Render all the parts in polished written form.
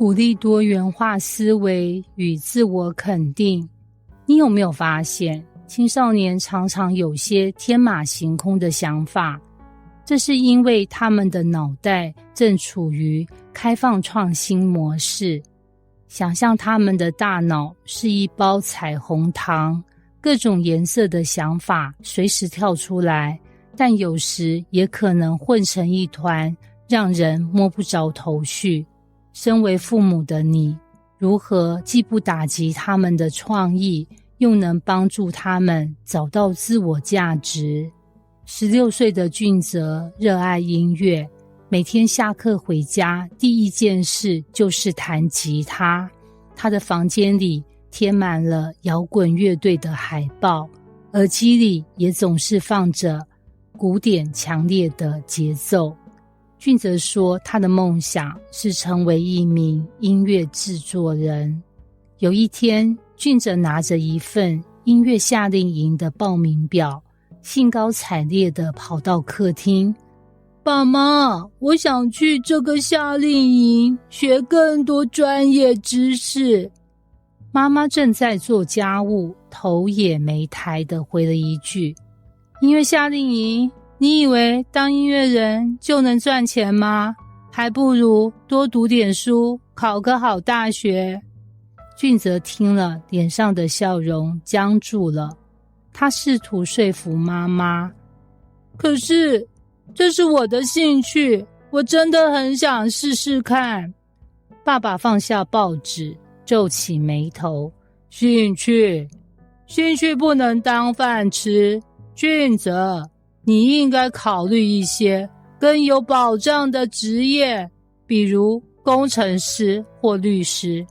鼓励多元化思维与自我肯定。你有没有发现，青少年常常有些天马行空的想法？这是因为他们的脑袋正处于开放创新模式。想象他们的大脑是一包彩虹糖，各种颜色的想法随时跳出来，但有时也可能混成一团，让人摸不着头绪。身为父母的你，如何既不打击他们的创意，又能帮助他们找到自我价值？16岁的俊泽热爱音乐，每天下课回家第一件事就是弹吉他。他的房间里贴满了摇滚乐队的海报，耳机里也总是放着古典强烈的节奏。俊泽说，他的梦想是成为一名音乐制作人。有一天，俊泽拿着一份音乐夏令营的报名表，兴高采烈地跑到客厅。爸妈，我想去这个夏令营，学更多专业知识。妈妈正在做家务，头也没抬地回了一句：音乐夏令营？你以为当音乐人就能赚钱吗？还不如多读点书，考个好大学。俊泽听了，脸上的笑容僵住了。他试图说服妈妈，可是这是我的兴趣，我真的很想试试看。爸爸放下报纸，皱起眉头。兴趣不能当饭吃。俊泽，你应该考虑一些更有保障的职业，比如工程师或律师。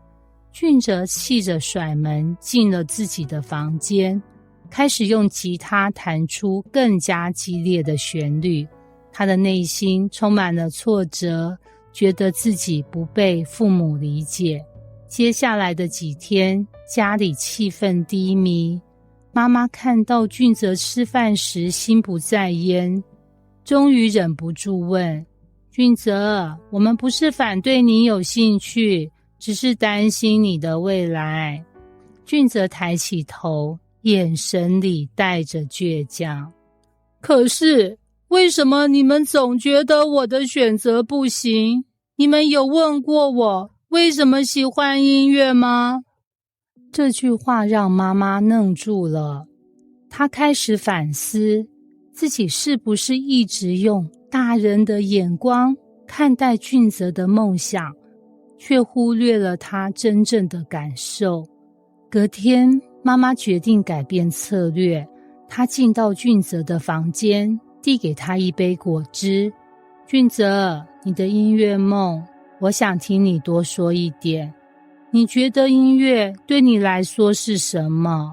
俊泽气着甩门进了自己的房间，开始用吉他弹出更加激烈的旋律。他的内心充满了挫折，觉得自己不被父母理解。接下来的几天，家里气氛低迷。妈妈看到俊泽吃饭时心不在焉，终于忍不住问：俊泽，我们不是反对你有兴趣，只是担心你的未来。俊泽抬起头，眼神里带着倔强。可是为什么你们总觉得我的选择不行？你们有问过我为什么喜欢音乐吗？这句话让妈妈愣住了。她开始反思，自己是不是一直用大人的眼光看待俊泽的梦想，却忽略了他真正的感受。隔天，妈妈决定改变策略。她进到俊泽的房间，递给他一杯果汁。俊泽，你的音乐梦，我想听你多说一点。你觉得音乐对你来说是什么？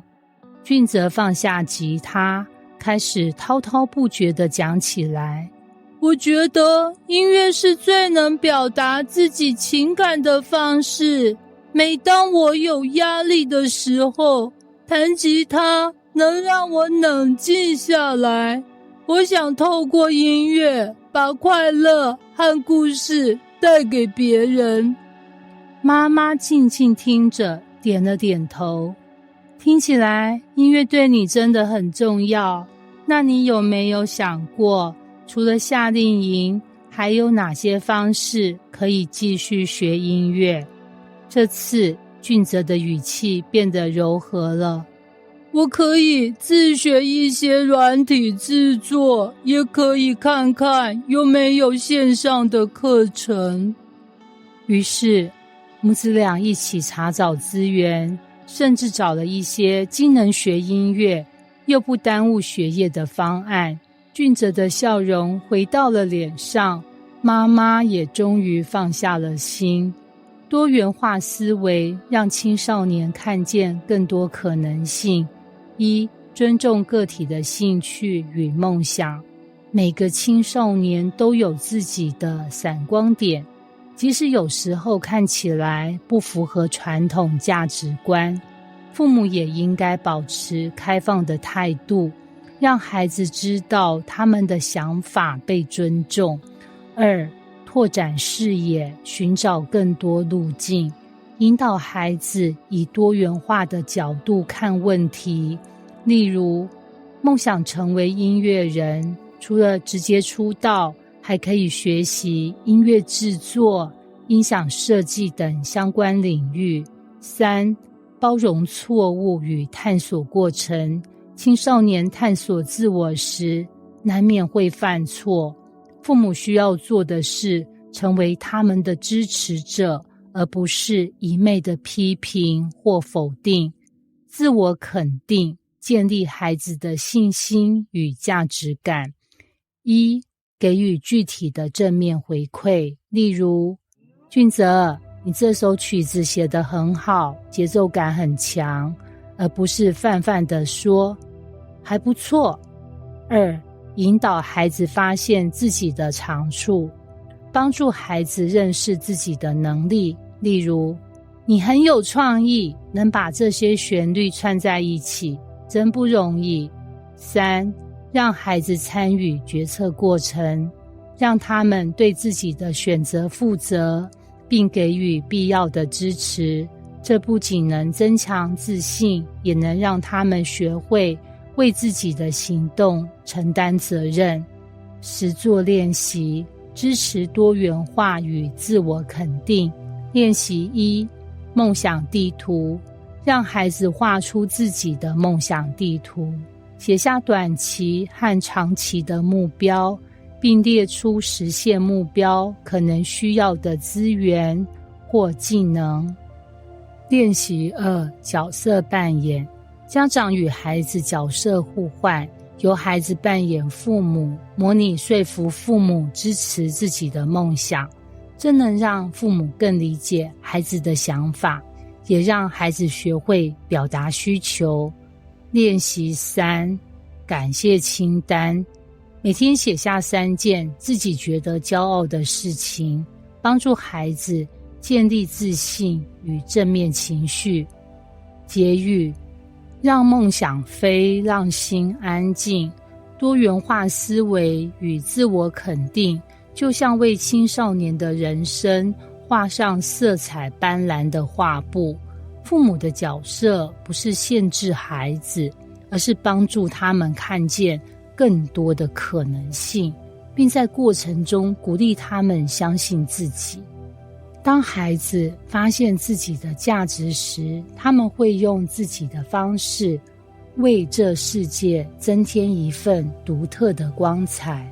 俊泽放下吉他，开始滔滔不绝地讲起来。我觉得音乐是最能表达自己情感的方式。每当我有压力的时候，弹吉他能让我冷静下来。我想透过音乐，把快乐和故事带给别人。妈妈静静听着，点了点头。听起来音乐对你真的很重要。那你有没有想过，除了夏令营，还有哪些方式可以继续学音乐？这次俊泽的语气变得柔和了。我可以自学一些软体制作，也可以看看有没有线上的课程。于是母子俩一起查找资源，甚至找了一些既能学音乐又不耽误学业的方案。俊泽的笑容回到了脸上，妈妈也终于放下了心。多元化思维让青少年看见更多可能性。一、尊重个体的兴趣与梦想。每个青少年都有自己的闪光点，即使有时候看起来不符合传统价值观，父母也应该保持开放的态度，让孩子知道他们的想法被尊重。二、拓展视野，寻找更多路径，引导孩子以多元化的角度看问题。例如，梦想成为音乐人，除了直接出道，还可以学习音乐制作、音响设计等相关领域。3、包容错误与探索过程。青少年探索自我时，难免会犯错，父母需要做的是成为他们的支持者，而不是一昧的批评或否定。自我肯定，建立孩子的信心与价值感。1、给予具体的正面回馈，例如，俊泽，你这首曲子写得很好，节奏感很强，而不是泛泛地说还不错。2、引导孩子发现自己的长处，帮助孩子认识自己的能力，例如，你很有创意，能把这些旋律串在一起，真不容易。3、让孩子参与决策过程，让他们对自己的选择负责，并给予必要的支持。这不仅能增强自信，也能让他们学会为自己的行动承担责任。实作练习，支持多元化与自我肯定。练习1、梦想地图，让孩子画出自己的梦想地图，写下短期和长期的目标，并列出实现目标可能需要的资源或技能。练习2、角色扮演，家长与孩子角色互换，由孩子扮演父母，模拟说服父母支持自己的梦想，这能让父母更理解孩子的想法，也让孩子学会表达需求。练习3、感谢清单，每天写下3件自己觉得骄傲的事情，帮助孩子建立自信与正面情绪。结语，让梦想飞，让心安静。多元化思维与自我肯定，就像为青少年的人生画上色彩斑斓的画布。父母的角色不是限制孩子，而是帮助他们看见更多的可能性，并在过程中鼓励他们相信自己。当孩子发现自己的价值时，他们会用自己的方式为这世界增添一份独特的光彩。